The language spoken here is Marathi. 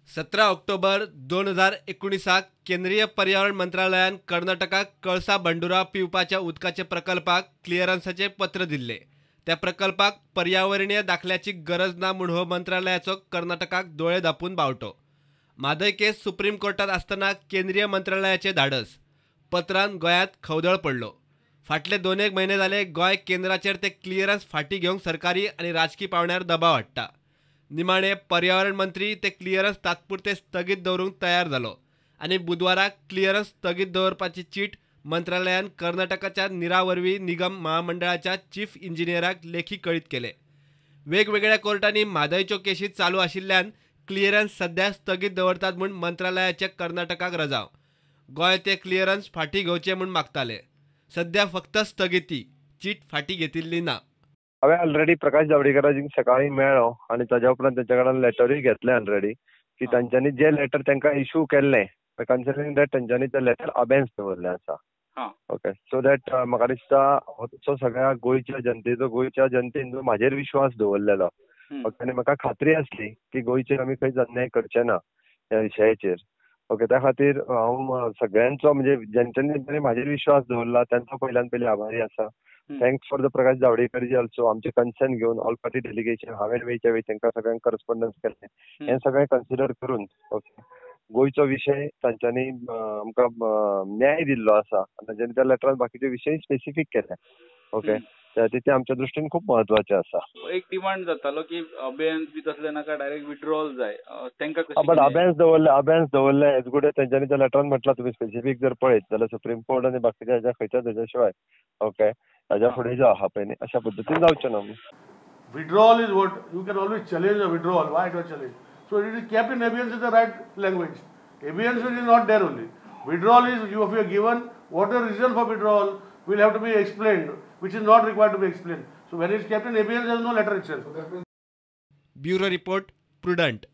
17 ऑक्टोबर 2019 केंद्रीय पर्यावरण मंत्रालयान कर्नाटकाक कळसा बंडुरा पिवपाच्या उदकाचे प्रकल्पाक क्लिअरन्साचे पत्र दिले। त्या प्रकल्पाक पर्यावरणीय दाखल्याची गरज ना म्हणून हो मंत्रालयाचो कर्नाटकाक दोळे धापून बावटो। म्हादय केस सुप्रीम कोर्टात असताना केंद्रीय मंत्रालयाचे धाडस पत्रान गोयात खवदळ पडलो। फाटले 2-1 महिने जाले गोय केंद्राचेर ते क्लिअरन्स फाटी घेवंक सरकारी आणि राजकीय पावण्यार दबाव हाडटा। निमाणे पर्यावरण मंत्री ते क्लिअरन्स तात्पुरते स्थगीत दवरूंक तयार जालो आणि बुधवाराक क्लिअरन्स स्थगीत दवरपाची चीट मंत्रालयान कर्नाटकाच्या निरावरवी निगम महामंडळाच्या चीफ इंजिनियराक लेखी कळीत केले। वेगवेगळ्या कोर्टांनी म्हादयच्यो केशी चालू आशिल्ल्यान क्लिअरन्स सध्या स्थगीत दवरतात म्हूण मंत्रालयाचे कर्नाटकाक रजाव। गोय ते क्लिअरन्स फाटी घेवचे म्हूण मागताले। सध्या फक्त स्थगिती, चीट फाटी घेतिल्ली ना। हांवें ऑलरेडी प्रकाश जावडेकरांक सकाळी मेळ्ळो आणि ताज्या उपरांत तेंच्या कडल्यान लेटरूय घेतलें ऑलरेडी की तांच्यांनी जे लेटर तांकां इश्यू केल्लें कन्सिडरिंग दॅट तांच्यांनी तें लेटर अबेन्स दवरलें आसा। ओके, सो दॅट म्हाका दिसता हो सगळ्या गोंयच्या जनतेन जो म्हाजेर विश्वास दवरलेलो आनी म्हाका खात्री आसली की गोंयचेर आमी खंयच अन्याय करचे ना ह्या विशयाचेर। ओके, त्या खातीर हांव सगळ्यांचो म्हणजे जेंच्यांनी म्हाजेर विश्वास दवरला तांचो पयल्यान पयली आभारी आसा। Thanks for the Prakash Javadekar ji also आमचे कन्सर्न घेवन ऑल पार्टी डेलिगेशन हांवें वेळच्या वेळी तांकां सगळ्यांक करस्पॉन्डन्स केलें। हें सगळें कन्सिडर करून ओके गोंयचो विशय तांच्यांनी आमकां न्याय दिल्लो आसा। तांच्यांनी त्या लेटरांत बाकीचे विशय स्पेसिफीक केले। ओके, ते आमच्या दृश्टीन खूब म्हत्वाचें आसा। एक डिमांड जातालो की अबेन्स बी तसले नाका, डायरेक्ट विड्रॉल जाय, तांकां कशें बट अबेन्स दवरले एज गुड एज तांच्यांनी त्या लेटरांत म्हटलां तुमी स्पेसिफीक जर पळयत जाल्यार सुप्रीम कोर्ट आनी बाकीच्या खंयच्या तेज्या शिवाय ओके ताज्या फुडें जो आहा पळय न्ही अशा पद्दतीन जावचें ना। Withdrawal is what you can always challenge a withdrawal. Why not challenge? So it is kept in abeyance is the right language. Abeyance is not there only. Withdrawal is if you are given what the reason for withdrawal will have to be explained, which is not required to be explained. So when it is kept in abeyance, there is no letter itself. Bureau report, prudent.